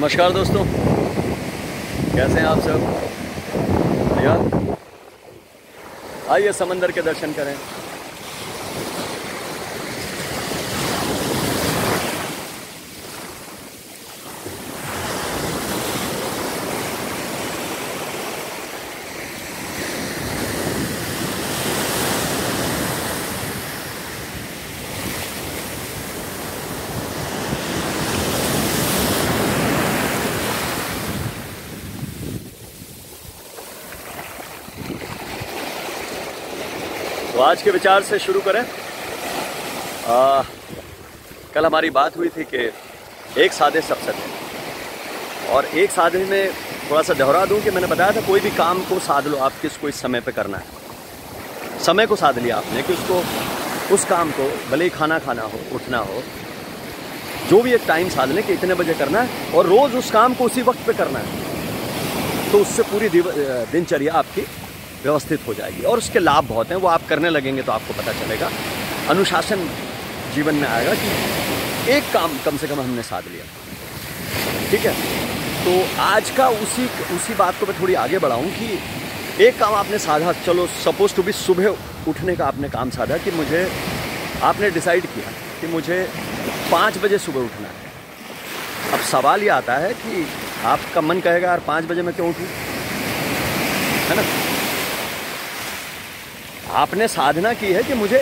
नमस्कार दोस्तों, कैसे हैं आप सब? भैया आइए समंदर के दर्शन करें। तो आज के विचार से शुरू करें। कल हमारी बात हुई थी कि एक साधे सब सत्य, और एक साधे में थोड़ा सा दोहरा दूं कि मैंने बताया था कोई भी काम को साध लो, आप किसको इस समय पे करना है। समय को साध लिया आपने कि उसको, उस काम को भले ही खाना खाना हो, उठना हो, जो भी एक टाइम साध लें कि इतने बजे करना है और रोज़ उस काम को उसी वक्त पे करना है, तो उससे पूरी दिनचर्या आपकी व्यवस्थित हो जाएगी और उसके लाभ बहुत हैं। वो आप करने लगेंगे तो आपको पता चलेगा, अनुशासन जीवन में आएगा कि एक काम कम से कम हमने साध लिया। ठीक है, तो आज का उसी बात को मैं थोड़ी आगे बढ़ाऊं कि एक काम आपने साधा, चलो सपोज टू बी सुबह उठने का आपने काम साधा कि मुझे, आपने डिसाइड किया कि मुझे 5 बजे सुबह उठना है। अब सवाल ये आता है कि आपका मन कहेगा यार 5 बजे मैं क्यों उठूं, है ना? आपने साधना की है कि मुझे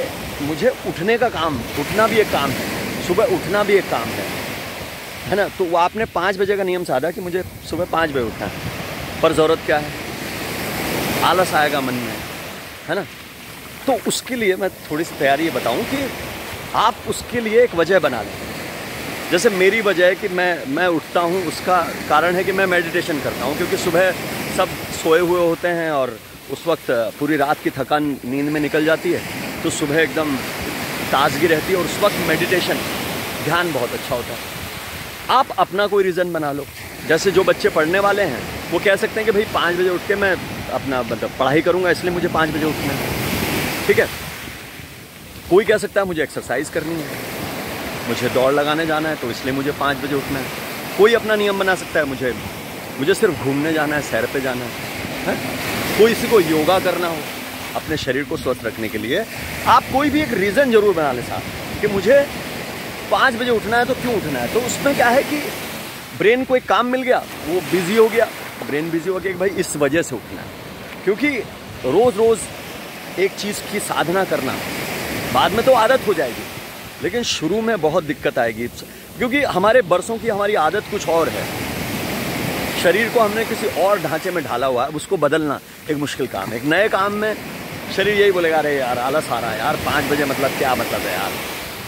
उठने का काम, उठना भी एक काम है, सुबह उठना भी एक काम है ना? तो वो आपने 5 बजे का नियम साधा कि मुझे सुबह 5 बजे उठना है, पर ज़रूरत क्या है? आलस आएगा मन में, है ना? तो उसके लिए मैं थोड़ी सी तैयारी ये बताऊं कि आप उसके लिए एक वजह बना लें। जैसे मेरी वजह है कि मैं उठता हूं, उसका कारण है कि मैं मेडिटेशन करता हूं, क्योंकि सुबह सब सोए हुए होते हैं और उस वक्त पूरी रात की थकान नींद में निकल जाती है, तो सुबह एकदम ताजगी रहती है और उस वक्त मेडिटेशन, ध्यान बहुत अच्छा होता है। आप अपना कोई रीज़न बना लो। जैसे जो बच्चे पढ़ने वाले हैं वो कह सकते हैं कि भाई 5 बजे उठ के मैं अपना मतलब पढ़ाई करूँगा, इसलिए मुझे 5 बजे उठना है। ठीक है, कोई कह सकता है मुझे एक्सरसाइज करनी है, मुझे दौड़ लगाने जाना है, तो इसलिए मुझे 5 बजे उठना है। कोई अपना नियम बना सकता है, मुझे सिर्फ घूमने जाना है, सैर पे जाना है। कोई किसी को योगा करना हो अपने शरीर को स्वस्थ रखने के लिए, आप कोई भी एक रीज़न जरूर बना लें साहब कि मुझे 5 बजे उठना है, तो क्यों उठना है? तो उसमें क्या है कि ब्रेन को एक काम मिल गया, वो बिजी हो गया, ब्रेन बिजी हो गया कि भाई इस वजह से उठना है। क्योंकि रोज़ एक चीज़ की साधना करना बाद में तो आदत हो जाएगी, लेकिन शुरू में बहुत दिक्कत आएगी, क्योंकि हमारे बरसों की हमारी आदत कुछ और है। शरीर को हमने किसी और ढांचे में ढाला हुआ है, उसको बदलना एक मुश्किल काम है। एक नए काम में शरीर यही बोलेगा, अरे यार आलस आ रहा है यार, 5 बजे मतलब क्या मतलब है यार।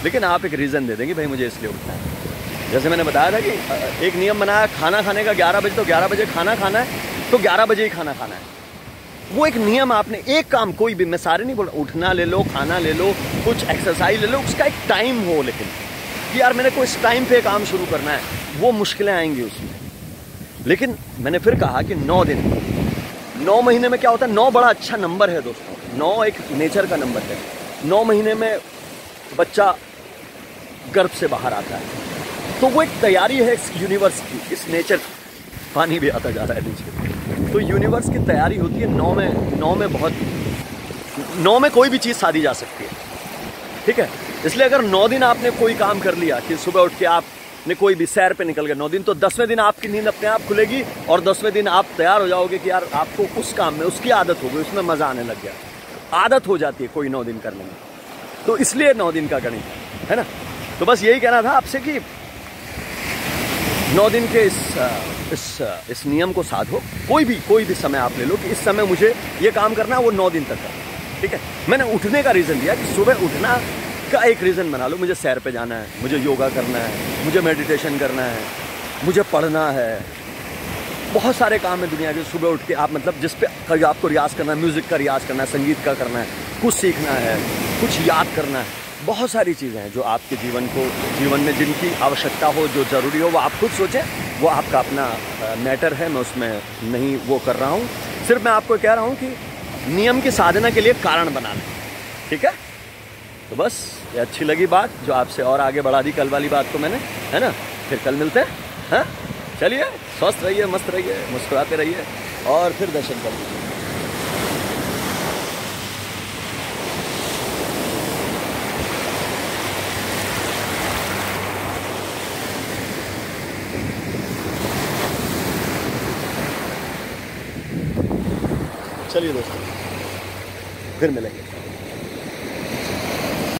लेकिन आप एक रीज़न दे देंगे, भाई मुझे इसलिए उठना है। जैसे मैंने बताया था कि एक नियम बनाया खाना खाने का 11 बजे, तो 11 बजे खाना खाना है, तो 11 बजे ही खाना खाना है। वो एक नियम आपने, एक काम कोई भी, मैं सारे नहीं बोल रहा, उठना ले लो, खाना ले लो, कुछ एक्सरसाइज ले लो, उसका एक टाइम हो, लेकिन कि यार मैंने को इस टाइम पे काम शुरू करना है, वो मुश्किलें आएंगी उसमें। लेकिन मैंने फिर कहा कि 9 दिन, 9 महीने में क्या होता है, 9 बड़ा अच्छा नंबर है दोस्तों, 9 एक नेचर का नंबर है। 9 महीने में बच्चा गर्भ से बाहर आता है, तो वो एक तैयारी है इस यूनिवर्स की, इस नेचर, पानी भी आता जा रहा है नीचे, तो यूनिवर्स की तैयारी होती है 9 में कोई भी चीज़ साधी जा सकती है। ठीक है, इसलिए अगर 9 दिन आपने कोई काम कर लिया कि सुबह उठ के आपने कोई भी सैर पे निकल गए 9 दिन, तो 10वें दिन आपकी नींद अपने आप खुलेगी और 10वें दिन आप तैयार हो जाओगे कि यार आपको उस काम में, उसकी आदत हो गई, उसमें मज़ा आने लग गया। आदत हो जाती है कोई 9 दिन करने में, तो इसलिए 9 दिन का गणित है ना। तो बस यही कहना था आपसे कि 9 दिन के इस नियम को साधो। कोई भी समय आप ले लो कि इस समय मुझे ये काम करना है, वो 9 दिन तक का। ठीक है, मैंने उठने का रीज़न दिया कि सुबह उठना का एक रीज़न बना लो, मुझे सैर पे जाना है, मुझे योगा करना है, मुझे मेडिटेशन करना है, मुझे पढ़ना है, बहुत सारे काम है दुनिया के। सुबह उठ के आप मतलब जिस पे कभी आपको रियाज़ करना है, म्यूज़िक का रियाज़ करना है, संगीत का करना है, कुछ सीखना है, कुछ याद करना है, बहुत सारी चीज़ें हैं जो आपके जीवन में जिनकी आवश्यकता हो, जो ज़रूरी हो, वो आप खुद सोचें, वो आपका अपना मैटर है, मैं उसमें नहीं वो कर रहा हूँ। सिर्फ मैं आपको कह रहा हूँ कि नियम की साधना के लिए कारण बना लें। ठीक है, तो बस ये अच्छी लगी बात जो आपसे और आगे बढ़ा दी कल वाली बात को मैंने, है ना। फिर कल मिलते हैं, हाँ। चलिए, स्वस्थ रहिए, मस्त रहिए, मुस्कुराते रहिए और फिर दर्शन कर लीजिए। चलिए दोस्तों, फिर मिलेंगे।